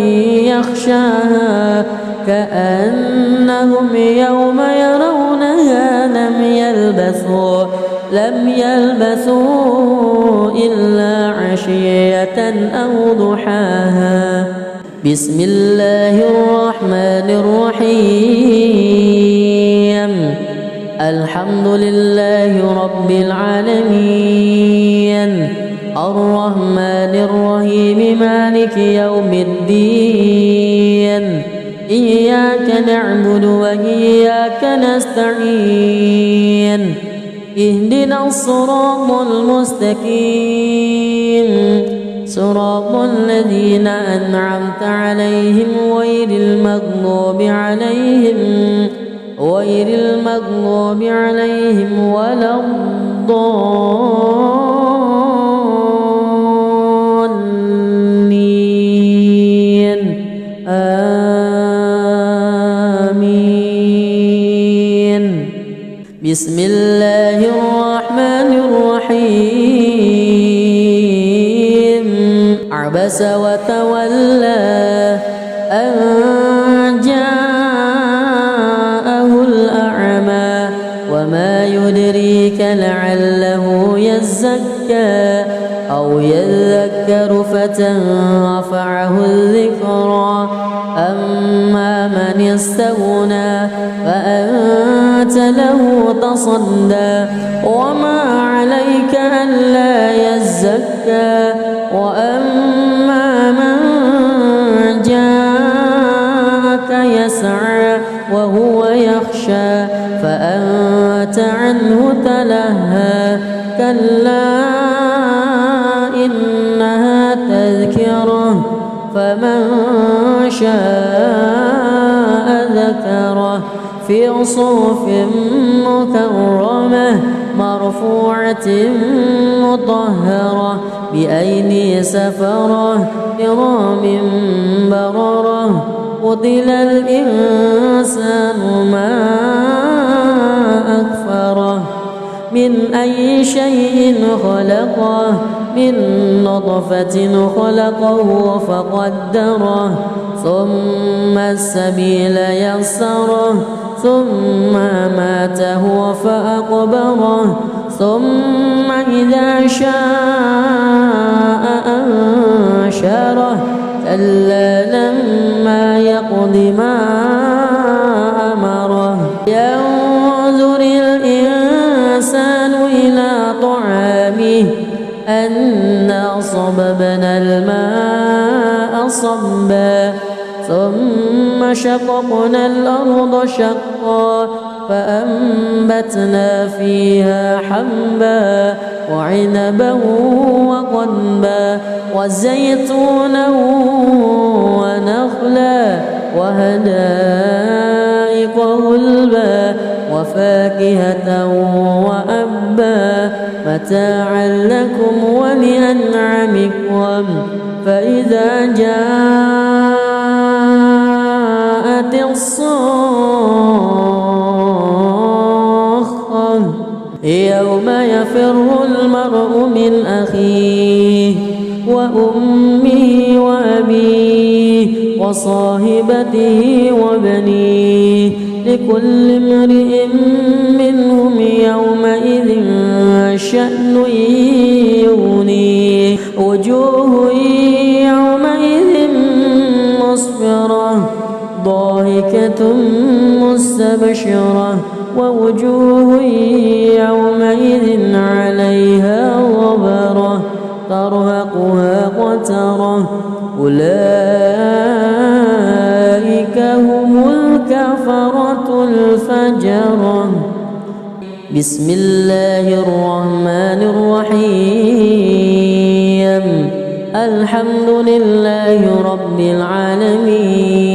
يخشاها كأنهم يوم يرونها لم يلبثوا إلا عشية أو ضحاها بسم الله الرحمن الرحيم الحمد لله رب العالمين الرحمن الرحيم مالك يوم الدين إياك نعبد وإياك نستعين اهدنا الصراط المستقيم صراط الذين أنعمت عليهم غير المغضوب عليهم ولا الضالين آمين بسم الله الرحمن الرحيم عبس وتولى أن جاءه الأعمى وما يدريك لعله يزكى أو يذكر فتنفعه الذكرى أما من استغنى فأنت له تصدى وما عليك ألا يزكى وأما من جاءك يسعى وهو يخشى فأنت عنه تلهى كلا إنها تذكرة فمن شاء ذكره في صحف مكرمة مرفوعة مطهرة بأيدي سفرة كرام بررة قتل الإنسان ما أكفره من أي شيء خلقه من نطفة خلقه فقدره ثم السبيل يسره ثم أماته فأقبره ثم إذا شاء أنشره كلا لما يقض ما أمره ينظر الإنسان إلى طعامه أنا صببنا الماء صبا ثم شققنا الأرض شقا فأنبتنا فيها حبا وعنبا وقضبا وزيتونا ونخلا وحدائق غلبا وفاكهة وأبا متاعا لكم ولأنعامكم فإذا جاءت الصاخة يوم يفر المرء من أخيه وأمه وأبيه وصاحبته وبنيه لكل امرئ منهم يومئذ شأن يغنيه وجوه يومئذ مسفرة ضاحكة مستبشرة ووجوه يومئذ عليها غبرة ترهقها قترة أولئك هم الكفرة الفجرة بسم الله الرحمن الرحيم الحمد لله رب العالمين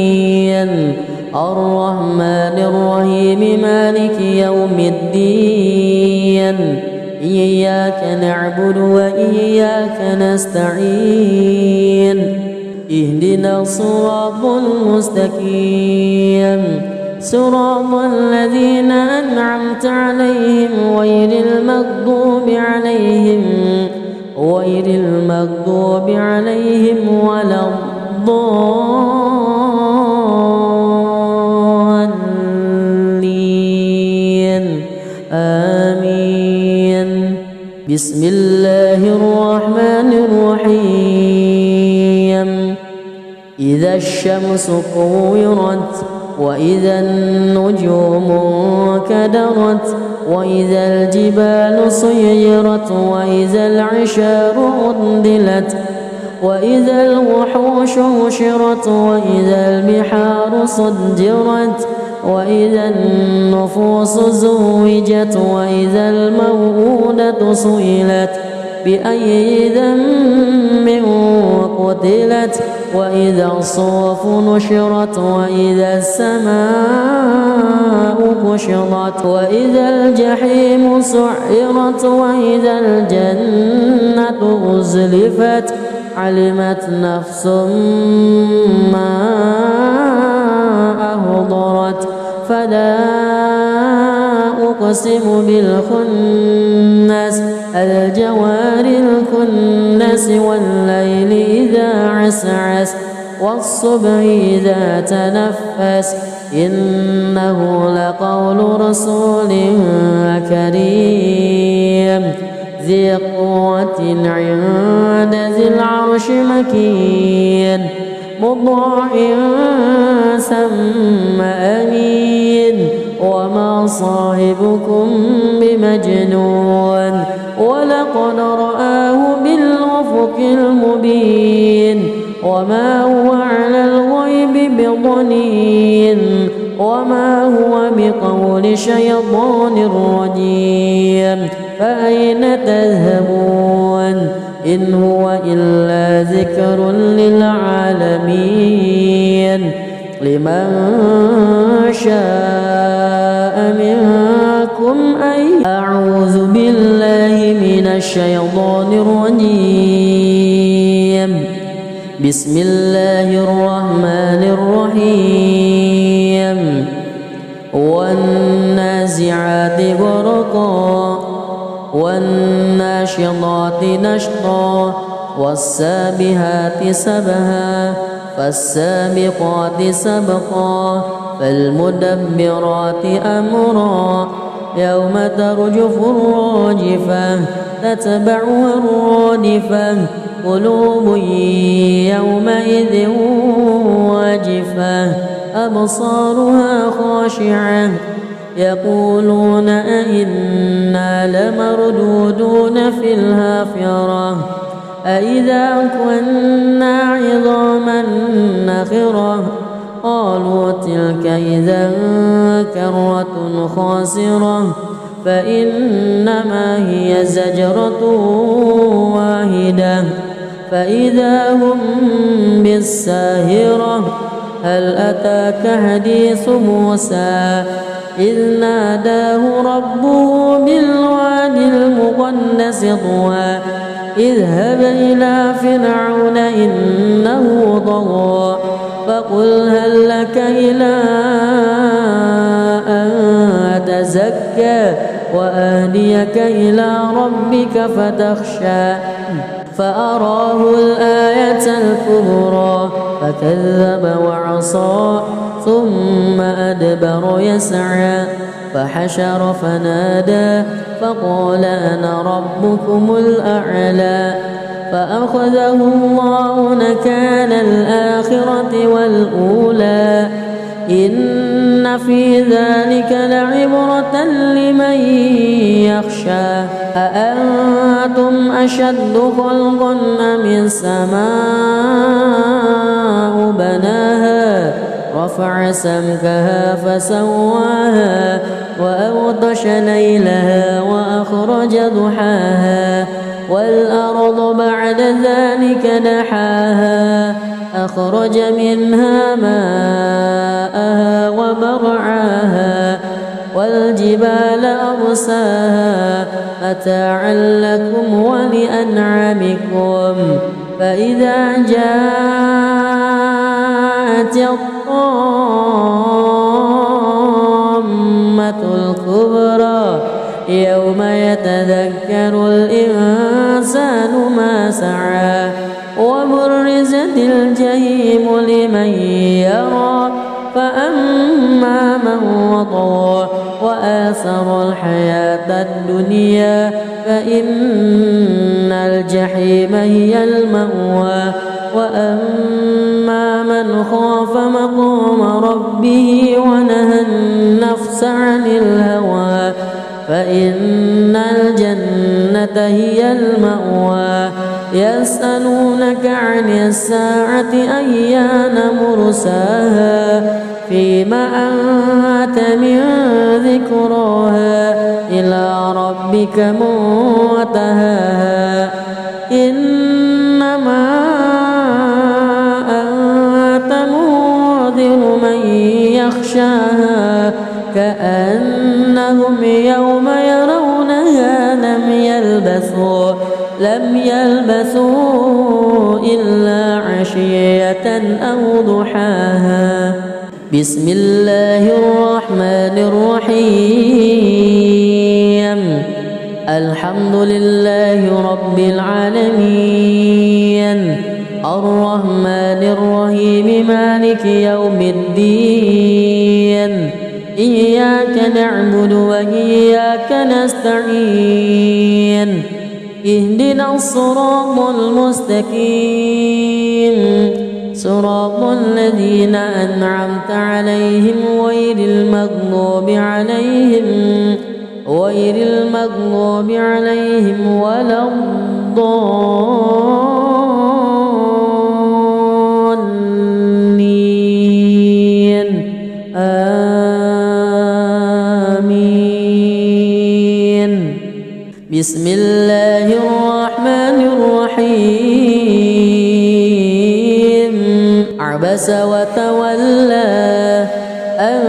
الرحمن الرحيم مالك يوم الدين إياك نعبد وإياك نستعين اهدنا الصراط المستقيم صراط الذين أنعمت عليهم غير المغضوب عليهم ولا الضالين آمين بسم الله الرحمن الرحيم إذا الشمس كورت وإذا النجوم انكدرت وإذا الجبال سيرت وإذا العشار عطلت وإذا الوحوش حشرت وإذا البحار سجرت وإذا النفوس زوجت وإذا الموءودة سئلت بأي ذنب قتلت وإذا الصحف نشرت وإذا السماء كشطت وإذا الجحيم سعرت وإذا الجنة أزلفت علمت نفس ما أهضرت فلا أقسم بالخنس الجوار الكنس والليل إذا عسعس والصبح إذا تنفس إنه لقول رسول كريم ذي قوة عند ذي العرش مكين مطاع ثم أمين وما صاحبكم بمجنون ولقد رآه بالأفق المبين وما هو على الغيب بضنين وما هو بقول شيطان رجيم فأين تذهبون إن هو إلا ذكر للعالمين لمن شاء منكم أن أعوذ الشيطان الرجيم. بسم الله الرحمن الرحيم. والنازعات غرقا والناشطات نشطا والسابحات سبها فالسابقات سبقا فالمدبرات أمرا يوم ترجف الراجفة تتبعها الرادفة قلوب يومئذ واجفة أبصارها خاشعة يقولون أئنا لمردودون في الحافرة أئذا كنا عظاما نخرة قالوا تلك إذا كرة خاسرة فإنما هي زجرة واحدة فإذا هم بالساهرة هل أتاك حديث موسى إذ ناداه ربه بالواد المقدس طوى اذهب إلى فرعون إنه طغى فقل هل لك إلى أن تزكى وأهديك إلى ربك فتخشى فأراه الآية الكبرى فكذب وعصى ثم أدبر يسعى فحشر فنادى فقال أنا ربكم الأعلى فأخذه الله نكال الآخرة والأولى إن في ذلك لعبرة لمن يخشى أأنتم أشد خلقا أم السماء بناها رفع سمكها فسواها وأغطش ليلها وأخرج ضحاها والأرض بعد ذلك دحاها أخرج منها ماءها ومرعاها والجبال أرساها متاعا لكم ولأنعامكم فإذا جاءت الطامة الكبرى يوم يتذكر الإنسان ما سعى وبرزت الجحيم لمن يرى فأما من وطغى وآثر الحياة الدنيا فإن الجحيم هي المأوى وأما من خاف مقام ربه ونهى النفس عن الهوى فإن الجنة هي المأوى يسألونك عن الساعة أيان مرساها فيما أنت من ذكراها إلى ربك منتهاها إنما أنت منذر من يخشاها كأنهم يوم يرونها لم يلبثوا إلا عشية أو ضحاها بسم الله الرحمن الرحيم الحمد لله رب العالمين الرحمن الرحيم مالك يوم الدين إياك نعبد وإياك نستعين اهدنا الصراط المستقيم صراط الذين أنعمت عليهم غير المغضوب عليهم ولا الضالين آمين بسم الله الرحمن الرحيم عبس وتولى أن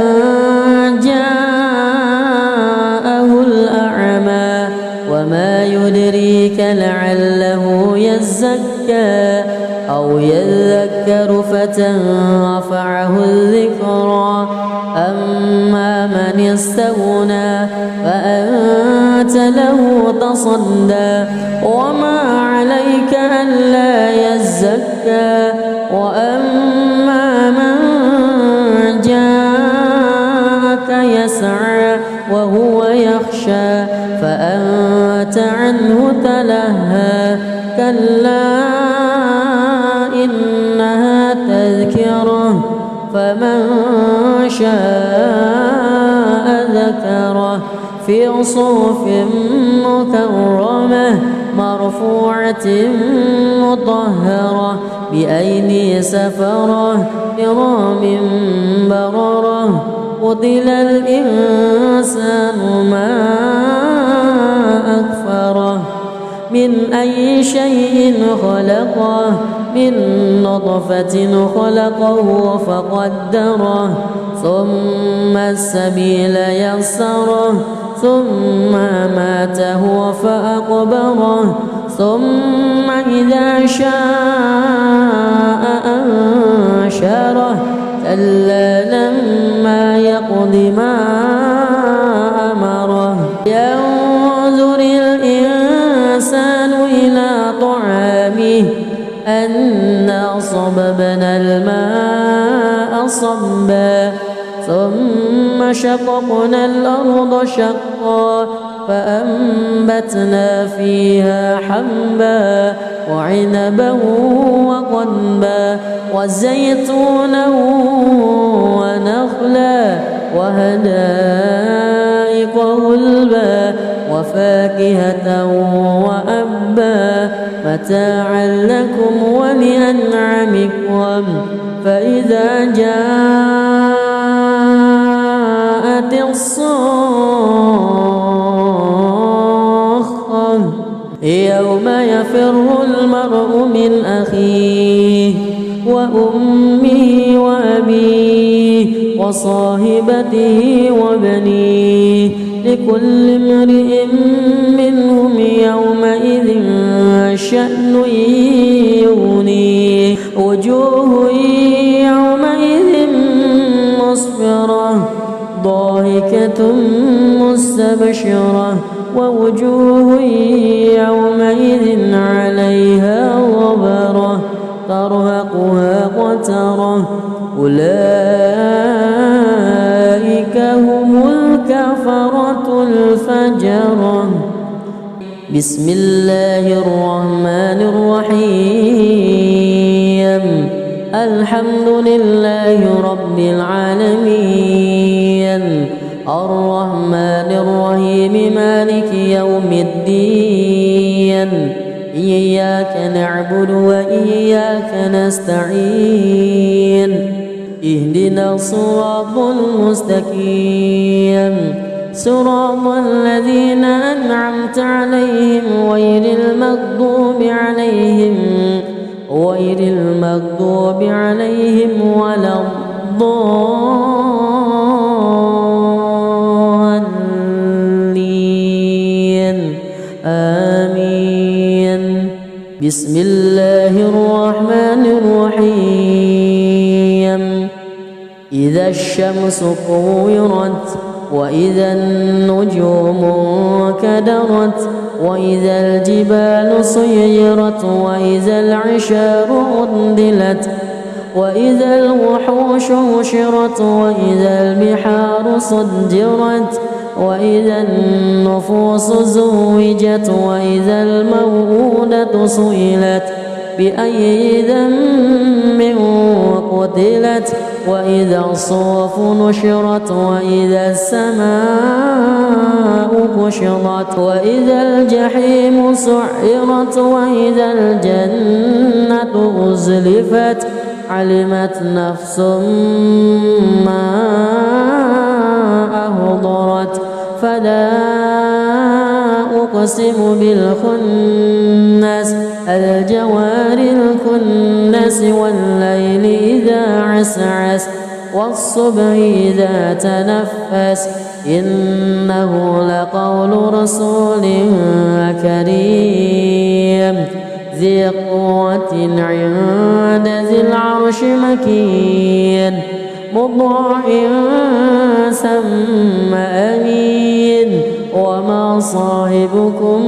جاءه الأعمى وما يدريك يزكى أو يذكر فتنفعه الذكرى أما من استغنى فأنت له تصدى وما عليك ألا يزكى وأما من جاءك يسعى وهو يخشى فأنت عنه تلهى كلا إنها تذكرة فمن شاء ذكره في صحف مكرمة مرفوعة مطهرة بأيدي سفرة كرام بررة قتل الإنسان ما أكفره من أي شيء خلقه من نطفة خلقه فقدره ثم السبيل يسره ثم ماته فأقبره ثم إذا شاء أنشره كلا لما يقض ما أمره ينظر الإنسان إلى طعامه أنا صببنا الماء صبا ثم شققنا الأرض شقا فأنبتنا فيها حبا وعنبا وقضبا وزيتونا ونخلا وحدائق غلبا وفاكهة وأبا متاعا لكم ولأنعامكم فإذا جاءت الصاخة يوم يفر المرء من أخيه وأمه وأبيه وصاحبته وبنيه لكل امرئ منهم يومئذ شأن يغنيه وجوه يومئذ مسفرة ضاحكة مستبشرة ووجوه يومئذ عليها غبرة ترهقها قترة أولئك هم الكفرة الفجرة بسم الله الرحمن الرحيم الحمد لله رب العالمين الرحمن الرحيم مالك يوم الدين إياك نعبد وإياك نستعين اهدنا الصراط المستقيم صراط الذين أنعمت عليهم غير المغضوب عليهم ولا الضالين آمين بسم الله الرحمن الرحيم إذا الشمس كورت وإذا النجوم كدرت وإذا الجبال سيرت وإذا العشار عطلت وإذا الوحوش حشرت وإذا البحار سجرت وإذا النفوس زوجت وإذا الموءودة سئلت بأي ذنب قتلت وإذا الصحف نشرت وإذا السماء كشطت وإذا الجحيم سعرت وإذا الجنة أزلفت علمت نفس ما أهضرت فلا أقسم بالخنس الجوار الكنس والليل إذا عسعس والصبح إذا تنفس إنه لقول رسول كريم ذي قوة عند ذي العرش مكين مطاع ثم أمين وما صاحبكم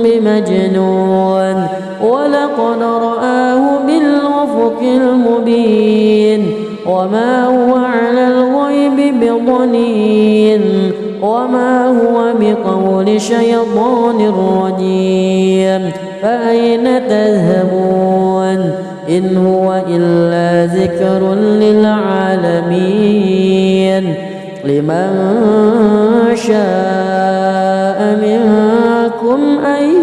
بمجنون ولقد رآه بالأفق المبين وما هو على الغيب بضنين وما هو بقول شيطان رجيم فأين تذهبون إن هو إلا ذكر للعالمين لمن شاء منكم أن